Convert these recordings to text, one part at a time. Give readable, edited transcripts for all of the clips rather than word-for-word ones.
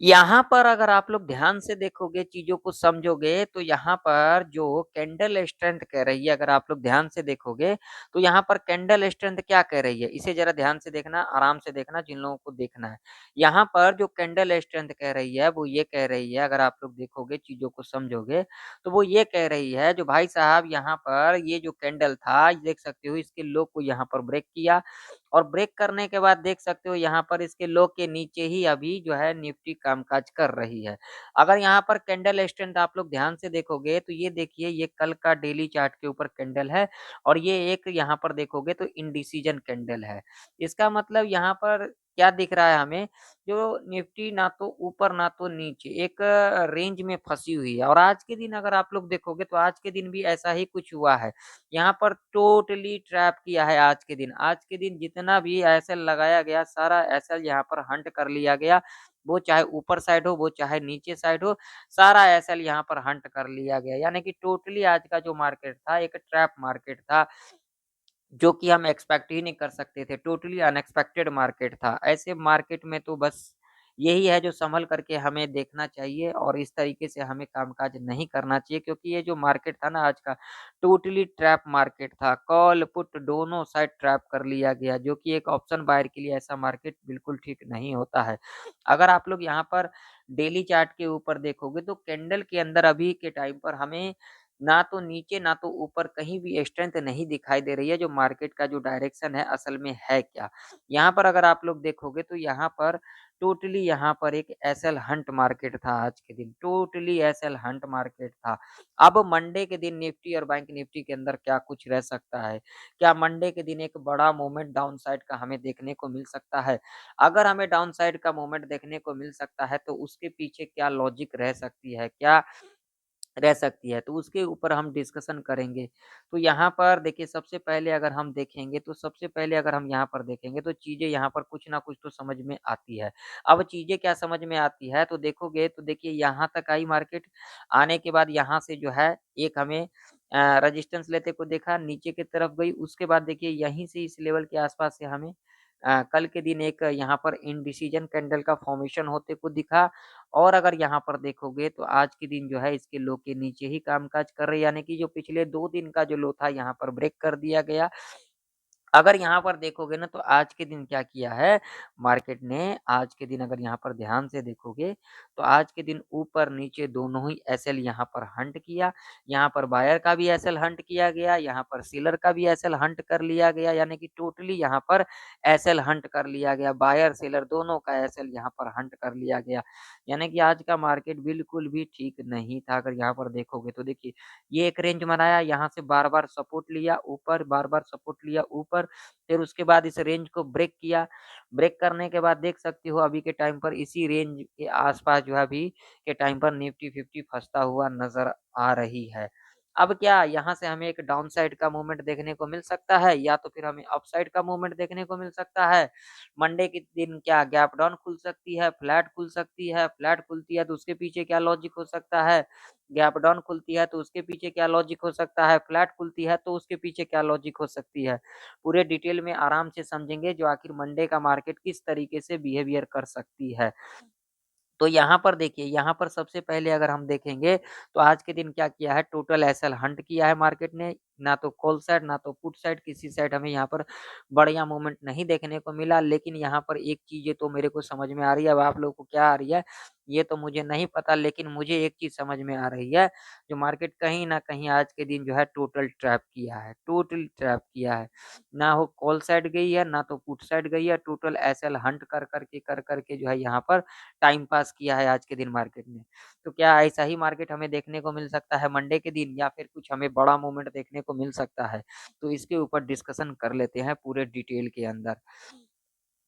यहाँ पर अगर आप लोग ध्यान से देखोगे, चीज़ों को समझोगे, तो यहाँ पर जो कैंडल स्ट्रेंथ कह रही है, अगर आप लोग ध्यान से देखोगे, तो यहाँ पर कैंडल स्ट्रेंथ क्या कह रही है? इसे ज़रा ध्यान से देखना, आराम से देखना, जिन लोगों को देखना है। यहाँ पर जो कैंडल स्ट्रेंथ कह रही है, वो ये कह रही है, अगर आप लोग देखोगे, चीज़ों को समझोगे, तो वो ये कह रही है, जो भाई साहब यहाँ पर ये जो कैंडल था, देख सकते हो इसके लो को यहाँ पर ब्रेक किया और ब्रेक करने के बाद देख सकते हो यहाँ पर इसके लो के नीचे ही अभी जो है निफ्टी कामकाज कर रही है। अगर यहाँ पर कैंडल स्ट्रेंथ आप लोग ध्यान से देखोगे तो ये देखिए ये कल का डेली चार्ट के ऊपर कैंडल है और ये एक यहाँ पर देखोगे तो इंडिसीजन कैंडल है। इसका मतलब यहाँ पर क्या दिख रहा है हमें, जो निफ्टी ना तो ऊपर ना तो नीचे एक रेंज में फँसी हुई है और आज के दिन अगर आप लोग देखोगे तो आज के दिन भी ऐसा ही कुछ हुआ है। यहाँ पर टोटली ट्रैप किया है आज के दिन। आज के दिन जितना भी एसएल लगाया गया, सारा एसएल यहाँ पर हंट कर लिया गया। वो चाहे ऊपर साइड हो, वो चाहे नीचे साइड हो, सारा एसएल यहाँ पर हंट कर लिया गया। यानी कि टोटली आज का जो मार्केट था, एक ट्रैप मार्केट था, जो कि हम एक्सपेक्ट ही नहीं कर सकते थे। टोटली अनएक्सपेक्टेड मार्केट था। ऐसे मार्केट में तो बस यही है जो सँभल करके हमें देखना चाहिए और इस तरीके से हमें कामकाज नहीं करना चाहिए क्योंकि ये जो मार्केट था ना आज का, टोटली ट्रैप मार्केट था। कॉल, पुट दोनों साइड ट्रैप कर लिया गया, जो कि एक ऑप्शन बायर के लिए ऐसा मार्केट बिल्कुल ठीक नहीं होता है। अगर आप लोग यहाँ पर डेली चार्ट के ऊपर देखोगे तो कैंडल के अंदर अभी के टाइम पर हमें ना तो नीचे ना तो ऊपर कहीं भी स्ट्रेंथ नहीं दिखाई दे रही है, जो मार्केट का जो डायरेक्शन है असल में है क्या? यहाँ पर अगर आप लोग देखोगे तो यहाँ पर टोटली यहाँ पर एक एसएल हंट मार्केट था आज के दिन, टोटली एसएल हंट मार्केट था। अब मंडे के दिन निफ्टी और बैंक निफ्टी के अंदर क्या कुछ रह सकता है? क्या मंडे के दिन एक बड़ा मूवमेंट डाउन साइड का हमें देखने को मिल सकता है? अगर हमें डाउन साइड का मूवमेंट देखने को मिल सकता है, तो उसके पीछे क्या लॉजिक रह सकती है? क्या रह सकती है, तो उसके ऊपर हम डिस्कशन करेंगे। तो यहाँ पर देखिए सबसे पहले अगर हम देखेंगे तो सबसे पहले अगर हम यहाँ पर देखेंगे तो चीज़ें यहाँ पर कुछ ना कुछ तो समझ में आती है। अब चीज़ें क्या समझ में आती है तो देखोगे तो देखिए यहाँ तक आई मार्केट, आने के बाद यहाँ से जो है एक हमें रेजिस्टेंस लेते को देखा, नीचे की तरफ गई, उसके बाद देखिए यहीं से इस लेवल के आस-पास से हमें कल के दिन एक यहाँ पर इंडिसीजन कैंडल का फॉर्मेशन होते को दिखा और अगर यहाँ पर देखोगे तो आज के दिन जो है इसके लो के नीचे ही कामकाज कर रही है, यानी कि जो पिछले 2 दिन का जो लो था यहाँ पर ब्रेक कर दिया गया। अगर यहाँ पर देखोगे ना तो आज के दिन क्या किया है मार्केट ने, आज के दिन अगर यहाँ पर ध्यान से देखोगे तो आज के दिन ऊपर-नीचे दोनों ही एसएल यहाँ पर हंट किया। यहाँ पर बायर का भी एसएल हंट किया गया, यहाँ पर सेलर का भी एसएल हंट कर लिया गया, यानी कि टोटली यहाँ पर एसएल हंट कर लिया गया। बायर सेलर दोनों का एसएल यहाँ पर हंट कर लिया गया। यानी कि आज का मार्केट बिल्कुल भी ठीक नहीं था। अगर यहाँ पर देखोगे तो देखिए ये एक रेंज बनाया, यहाँ से बार-बार सपोर्ट लिया ऊपर, बार-बार सपोर्ट लिया ऊपर, फिर उसके बाद इस रेंज को ब्रेक किया। ब्रेक करने के बाद देख सकते हो अभी के टाइम पर इसी रेंज के आस-पास जो है अभी के टाइम पर निफ्टी 50 फँसता हुआ नज़र आ रही है। अब क्या यहाँ से हमें एक डाउन साइड का मूवमेंट देखने को मिल सकता है या तो फिर हमें अप साइड का मूवमेंट देखने को मिल सकता है। मंडे के दिन क्या गैप डाउन खुल सकती है, फ्लैट खुल सकती है, फ्लैट खुलती है तो उसके पीछे क्या लॉजिक हो सकता है? गैप डाउन खुलती है तो उसके पीछे क्या लॉजिक हो सकता है? फ्लैट खुलती है तो उसके पीछे क्या लॉजिक हो सकती है? पूरे डिटेल में आराम से समझेंगे जो आखिर मंडे का मार्केट किस तरीके से बिहेवियर कर सकती है। तो यहाँ पर देखिए, यहाँ पर सबसे पहले अगर हम देखेंगे, तो आज के दिन क्या किया है टोटल एसएल हंट किया है मार्केट ने, ना तो कॉल साइड, ना तो पुट साइड, किसी साइड हमें यहाँ पर बढ़िया मूवमेंट नहीं देखने को मिला। लेकिन यहाँ पर एक चीज़ें तो मेरे को समझ में आ रही है, अब आप लोगों को क्या आ रही है, ये तो मुझे नहीं पता लेकिन मुझे एक चीज़ समझ में आ रही है, जो मार्केट कहीं न कहीं आज के दिन जो है टोटल ट्रैप किया है, टोटल ट्रैप किया है। ना वो कॉल साइड गई है, ना तो पुट साइड गई है, टोटल एसएल हंट कर के जो है यहाँ पर टाइम पास किया है आज के दिन मार्केट ने। तो क्या ऐसा ही मार्केट हमें देखने को मिल सकता है मंडे के दिन या फिर कुछ हमें बड़ा मूवमेंट देखने को मिल सकता है? तो इसके ऊपर डिस्कशन कर लेते हैं पूरे डिटेल के अंदर।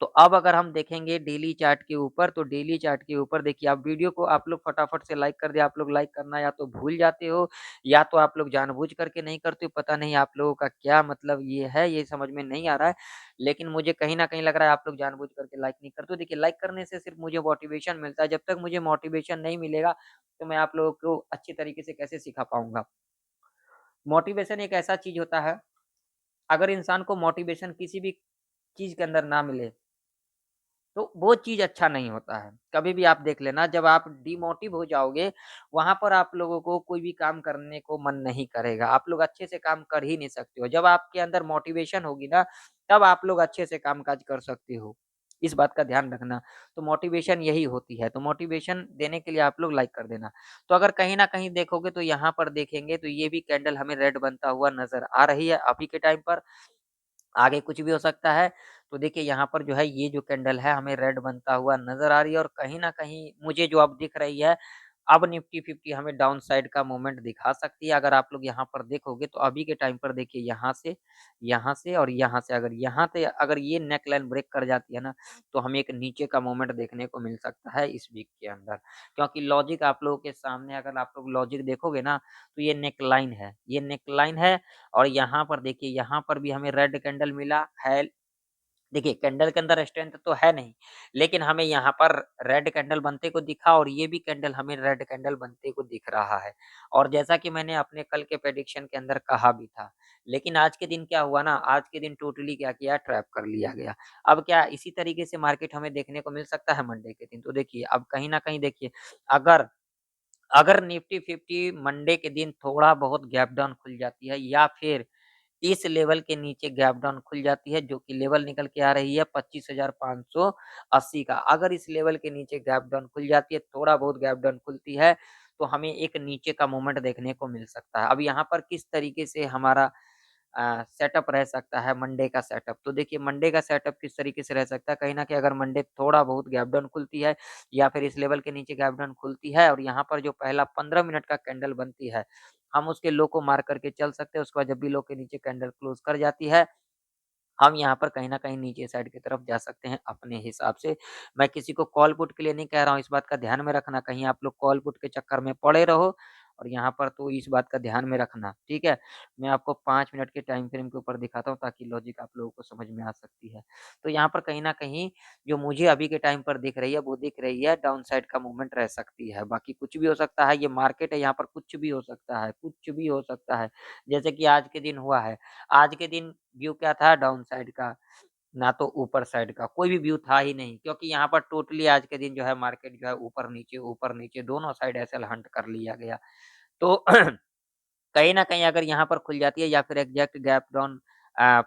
तो अब अगर हम देखेंगे डेली चार्ट के ऊपर, तो डेली चार्ट के ऊपर देखिए आप वीडियो को आप लोग फटाफट से लाइक कर दिया, आप लोग लाइक करना या तो भूल जाते हो या तो आप लोग जानबूझ करके नहीं करते हो, पता नहीं आप लोगों का क्या मतलब ये है, ये समझ में नहीं आ रहा है। लेकिन मुझे कहीं न कहीं लग रहा है आप लोग जानबूझ करके लाइक नहीं करते हो। देखिए लाइक करने से सिर्फ़ मुझे मोटिवेशन मिलता है, जब तक मुझे मोटिवेशन नहीं मिलेगा, तो मैं आप लोगों को अच्छी तरीके से कैसे सिखा पाऊँगा। मोटिवेशन एक ऐसा चीज़ होता है, अगर इंसान को मोटिवेशन किसी भी चीज़ के अंदर ना मिले तो वो चीज़ अच्छा नहीं होता है। कभी भी आप देख लेना जब आप डिमोटिव हो जाओगे, वहाँ पर आप लोगों को कोई भी काम करने को मन नहीं करेगा। आप लोग अच्छे से काम कर ही नहीं सकते हो। जब आपके अंदर मोटिवेशन होगी ना, तब आप लोग अच्छे से काम-काज कर सकते हो। इस बात का ध्यान रखना। तो मोटिवेशन यही होती है। तो मोटिवेशन देने के लिए आप लोग लाइक कर देना। तो अगर कहीं न कहीं देखोगे तो यहाँ पर देखेंगे तो ये भी कैंडल हमें रेड बनता हुआ नज़र आ रही है अभी के टाइम पर। आगे कुछ भी हो सकता है। तो देखिए यहाँ पर जो है ये जो कैंडल है हमें रेड बनता हुआ नज़र आ रही है और कहीं न कहीं मुझे जो अब दिख रही है, अब निफ्टी 50 हमें डाउन साइड का मूवमेंट दिखा सकती है। अगर आप लोग यहाँ पर देखोगे तो अभी के टाइम पर देखिए यहाँ से और यहाँ से अगर यहाँ से अगर ये नेक लाइन ब्रेक कर जाती है ना, तो हमें एक नीचे का मूवमेंट देखने को मिल सकता है इस वीक के अंदर। क्योंकि लॉजिक आप लोगों के सामने अगर आप लोग लॉजिक देखोगे ना, तो ये नेक लाइन है। ये नेक लाइन है और यहाँ पर देखिए, यहाँ पर भी हमें रेड कैंडल मिला है। देखिए कैंडल के अंदर स्ट्रेंथ तो है नहीं, लेकिन हमें यहाँ पर रेड कैंडल बनते को दिखा और ये भी कैंडल हमें रेड कैंडल बनते को दिख रहा है। और जैसा कि मैंने अपने कल के प्रेडिक्शन के अंदर कहा भी था, लेकिन आज के दिन क्या हुआ ना, आज के दिन टोटली क्या किया, ट्रैप कर लिया गया। अब क्या इसी तरीके से मार्केट हमें देखने को मिल सकता है मंडे के दिन? तो देखिए अब कहीं न कहीं देखिए, अगर अगर निफ्टी 50 मंडे के दिन थोड़ा बहुत गैप डाउन खुल जाती है या फिर इस लेवल के नीचे गैप डाउन खुल जाती है, जो कि लेवल निकल के आ रही है 25,580 का। अगर इस लेवल के नीचे गैप डाउन खुल जाती है, थोड़ा बहुत गैप डाउन खुलती है, तो हमें एक नीचे का मूवमेंट देखने को मिल सकता है। अब यहाँ पर किस तरीके से हमारा सेटअप रह सकता है मंडे का सेटअप। तो देखिए मंडे का सेटअप किस तरीके से रह सकता है, कहीं न कहीं अगर मंडे थोड़ा बहुत गैप डाउन खुलती है या फिर इस लेवल के नीचे गैप डाउन खुलती है और यहाँ पर जो पहला 15 मिनट का कैंडल बनती है, हम उसके लो को मार करके चल सकते हैं। उसके बाद जब भी लो के नीचे कैंडल क्लोज़ कर जाती है, हम यहाँ पर कहीं न कहीं नीचे साइड की तरफ जा सकते हैं अपने हिसाब से। मैं किसी को कॉल पुट के लिए नहीं कह रहा हूँ, इस बात का ध्यान में रखना, कहीं आप लोग कॉल पुट के चक्कर में पड़े रहो और यहाँ पर तो इस बात का ध्यान में रखना, ठीक है? मैं आपको 5 मिनट के टाइम फ्रेम के ऊपर दिखाता हूँ ताकि लॉजिक आप लोगों को समझ में आ सकती है। तो यहाँ पर कहीं न कहीं जो मुझे अभी के टाइम पर दिख रही है, वो दिख रही है डाउन साइड का मूवमेंट रह सकती है। बाकी कुछ भी हो सकता है, ये मार्केट है, यहाँ पर कुछ भी हो सकता है, कुछ भी हो सकता है। जैसे कि आज के दिन हुआ है। आज के दिन व्यू क्या था डाउन साइड का, ना तो ऊपर साइड का, कोई भी व्यू था ही नहीं क्योंकि यहाँ पर टोटली आज के दिन जो है मार्केट जो है ऊपर नीचे दोनों साइड ऐसे हंट कर लिया गया। तो कहीं न कहीं अगर यहाँ पर खुल जाती है या फिर एग्ज़ैक्ट गैप डाउन अ,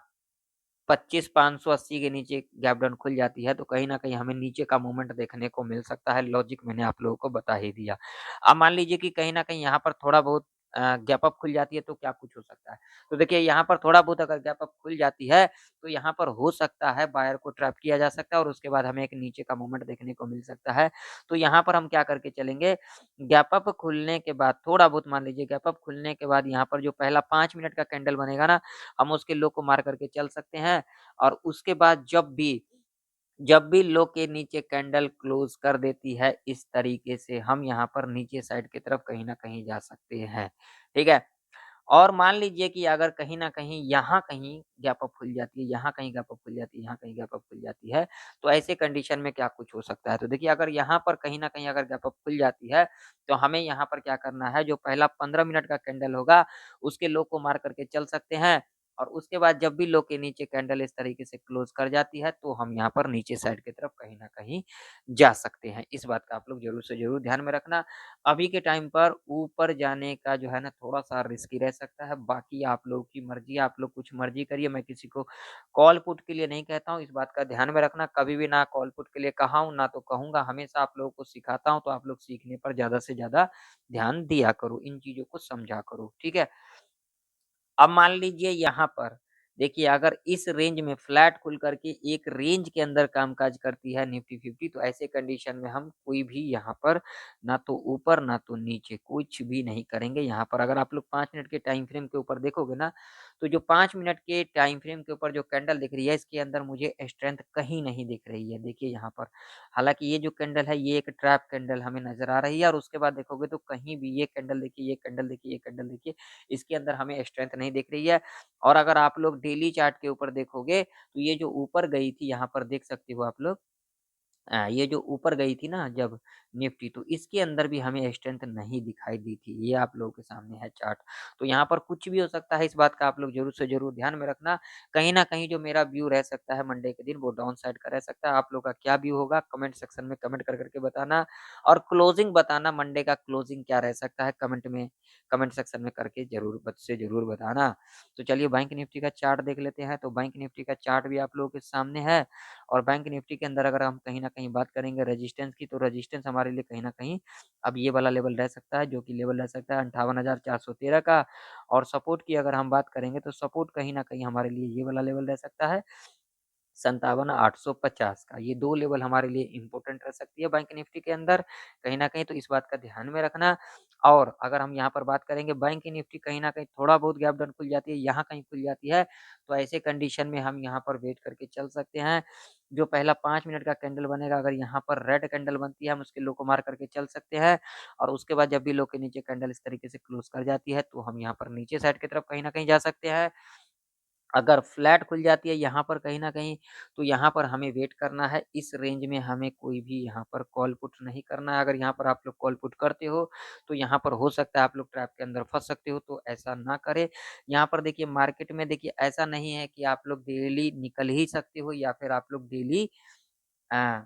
25,580 के नीचे गैप डाउन खुल जाती है, तो कहीं न कहीं हमें नीचे का मूवमेंट देखने को मिल सकता है, लॉजिक मैंने आप लोगों को बता ही दिया। अब मान लीजिए कि कहीं न कहीं यहाँ पर थोड़ा बहुत गैप अप खुल जाती है, तो क्या कुछ हो सकता है? तो देखिए यहाँ पर थोड़ा बहुत अगर गैप अप खुल जाती है, तो यहाँ पर हो सकता है बायर को ट्रैप किया जा सकता है और उसके बाद हमें एक नीचे का मूवमेंट देखने को मिल सकता है। तो यहाँ पर हम क्या करके चलेंगे, गैप अप खुलने के बाद थोड़ा बहुत मान लीजिए गैप अप खुलने के बाद यहाँ पर जो पहला 5 मिनट का कैंडल बनेगा ना, हम उसके लो को मार करके चल सकते हैं और उसके बाद जब भी लो के नीचे कैंडल क्लोज़ कर देती है, इस तरीके से हम यहाँ पर नीचे साइड की तरफ कहीं न कहीं जा सकते हैं। ठीक है? और मान लीजिए कि अगर कहीं न कहीं यहाँ कहीं गैप अप खुल जाती है, यहाँ कहीं गैप अप खुल जाती है, यहाँ कहीं गैप अप खुल जाती है, तो ऐसे कंडीशन में क्या कुछ हो सकता है? तो देखिए अगर यहाँ पर कहीं न कहीं अगर गैप अप खुल जाती है, तो हमें यहाँ पर क्या करना है, जो पहला 15 मिनट का कैंडल होगा, उसके लो को मार करके चल सकते हैं और उसके बाद जब भी लो के नीचे कैंडल इस तरीके से क्लोज़ कर जाती है, तो हम यहाँ पर नीचे साइड की तरफ कहीं न कहीं जा सकते हैं। इस बात का आप लोग ज़रूर से ज़रूर ध्यान में रखना। अभी के टाइम पर ऊपर जाने का जो है ना थोड़ा-सा रिस्की रह सकता है, बाकी आप लोगों की मर्ज़ी, आप लोग कुछ मर्ज़ी करिए, मैं किसी को कॉल पुट के लिए नहीं कहता हूँ, इस बात का ध्यान में रखना, कभी भी ना कॉल पुट के लिए कहा हूँ, ना तो कहूँगा, हमेशा आप लोगों को सिखाता हूँ, तो आप लोग सीखने पर ज़्यादा से ज़्यादा ध्यान दिया करो, इन चीज़ों को समझा करो, ठीक है? अब मान लीजिए यहाँ पर देखिए अगर इस रेंज में फ्लैट खुल करके एक रेंज के अंदर कामकाज करती है निफ्टी 50 तो ऐसे कंडीशन में हम कोई भी यहाँ पर ना तो ऊपर ना तो नीचे कुछ भी नहीं करेंगे। यहाँ पर अगर आप लोग 5 मिनट के टाइम फ्रेम के ऊपर देखोगे ना, तो जो 5 मिनट के टाइम फ्रेम के ऊपर जो कैंडल दिख रही है इसके अंदर मुझे स्ट्रेंथ कहीं नहीं दिख रही है। देखिए यहाँ पर हालाँकि ये जो कैंडल है ये एक ट्रैप कैंडल हमें नज़र आ रही है और उसके बाद देखोगे तो कहीं भी ये कैंडल देखिए, ये कैंडल देखिए, ये कैंडल देखिए इसके अंदर हमें स्ट्रेंथ नहीं दिख रही है और अगर आप लोग डेली चार्ट के ऊपर देखोगे, तो ये जो ऊपर गई थी यहाँ पर देख सकते हो आप लोग ये जो ऊपर गई थी ना जब निफ्टी तो इसके अंदर भी हमें स्ट्रेंथ नहीं दिखाई दी थी। ये आप लोगों के सामने है चार्ट। तो यहाँ पर कुछ भी हो सकता है इस बात का आप लोग ज़रूर से ज़रूर ध्यान में रखना। कहीं न कहीं जो मेरा व्यू रह सकता है मंडे के दिन वो डाउन साइड का रह सकता है। आप लोग का क्या व्यू होगा कमेंट सेक्शन में कमेंट कर के बताना और क्लोजिंग बताना मंडे का क्लोजिंग क्या रह सकता है कमेंट सेक्शन में करके ज़रूर बताना। तो चलिए बैंक निफ्टी का चार्ट देख लेते हैं। तो बैंक निफ्टी का चार्ट भी आप लोगों के सामने है। और बैंक निफ्टी के अंदर अगर हम कहीं न कहीं बात करेंगे रेजिस्टेंस की, तो रेजिस्टेंस हमारे लिए कहीं न कहीं अब ये वाला लेवल रह सकता है, जो कि लेवल रह सकता है 58,413 का। और सपोर्ट की अगर हम बात करेंगे, तो सपोर्ट कहीं न कहीं हमारे लिए ये वाला लेवल रह सकता है 57,850 का। ये 2 लेवल हमारे लिए इम्पोर्टेंट रह सकती है बैंक निफ्टी के अंदर, कहीं न कहीं तो इस बात का ध्यान में रखना। और अगर हम यहाँ पर बात करेंगे बैंक निफ्टी कहीं न कहीं थोड़ा बहुत गैप डाउन खुल जाती है, यहाँ कहीं खुल जाती है, तो ऐसे कंडीशन में हम यहाँ पर वेट करके चल सकते हैं। जो पहला 5 मिनट का कैंडल बनेगा, अगर यहाँ पर रेड कैंडल बनती है, हम उसके लो को मार करके चल सकते हैं। और उसके बाद जब भी लो के नीचे कैंडल इस तरीके से क्लोज़ कर जाती है, तो हम यहाँ पर नीचे साइड की तरफ कहीं न कहीं जा सकते हैं। अगर फ्लैट खुल जाती है यहाँ पर कहीं न कहीं, तो यहाँ पर हमें वेट करना है। इस रेंज में हमें कोई भी यहाँ पर कॉल पुट नहीं करना है। अगर यहाँ पर आप लोग कॉल पुट करते हो, तो यहाँ पर हो सकता है आप लोग ट्रैप के अंदर फँस सकते हो, तो ऐसा ना करें। यहाँ पर देखिए मार्केट में देखिए ऐसा नहीं है कि आप लोग डेली निकल ही सकते हो या फिर आप लोग डेली अ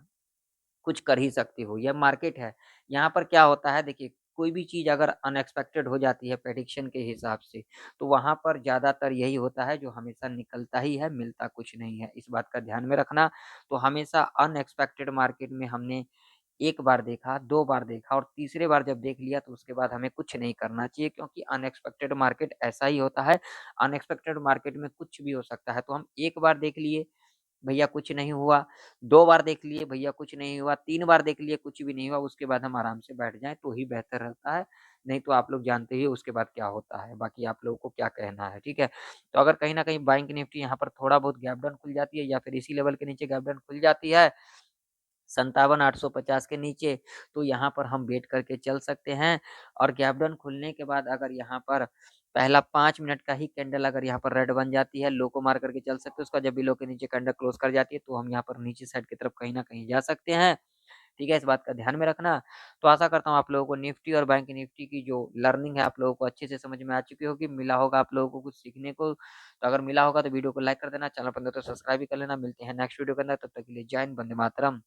कुछ कर ही सकते हो, यह मार्केट है। यहाँ पर क्या होता है देखिए, कोई भी चीज़ अगर अनएक्सपेक्टेड हो जाती है प्रेडिक्शन के हिसाब से, तो वहाँ पर ज़्यादातर यही होता है जो हमेशा निकलता ही है, मिलता कुछ नहीं है। इस बात का ध्यान में रखना। तो हमेशा अनएक्सपेक्टेड मार्केट में हमने 1 बार देखा, 2 बार देखा और तीसरे बार जब देख लिया तो उसके बाद हमें कुछ नहीं करना चाहिए क्योंकि अनएक्सपेक्टेड मार्केट ऐसा ही होता है। अनएक्सपेक्टेड मार्केट में कुछ भी हो सकता है। तो हम 1 बार देख लिए भैया कुछ नहीं हुआ, 2 बार देख लिए भैया कुछ नहीं हुआ, 3 बार देख लिए कुछ भी नहीं हुआ, उसके बाद हम आराम से बैठ जाएँ तो ही बेहतर रहता है। नहीं तो आप लोग जानते ही हो उसके बाद क्या होता है, बाकी आप लोगों को क्या कहना है, ठीक है? तो अगर कहीं न कहीं बैंक निफ्टी यहाँ पर थोड़ा बहुत गैप डाउन खुल जाती है या फिर इसी लेवल के नीचे गैप डाउन खुल जाती है 57,850 के नीचे, तो यहाँ पर हम वेट करके चल सकते हैं और गैप डाउन खुलने के बाद अगर यहाँ पर पहला 5 मिनट का ही कैंडल अगर यहाँ पर रेड बन जाती है, लो को मार करके चल सकते हैं, उसका जब भी लो के नीचे कैंडल क्लोज़ कर जाती है, तो हम यहाँ पर नीचे साइड की तरफ कहीं न कहीं जा सकते हैं। ठीक है? इस बात का ध्यान में रखना। तो आशा करता हूँ आप लोगों को निफ्टी और बैंक निफ्टी की जो लर्निंग है आप लोगों को अच्छे से समझ में आ चुकी होगी, मिला होगा आप लोगों को कुछ सीखने को। तो अगर मिला होगा तो वीडियो को लाइक कर देना, चैनल पर नए हो तो सब्सक्राइब भी कर लेना। मिलते हैं नेक्स्ट वीडियो के अंदर, तब तक के लिए जय हिंद, वंदे मातरम।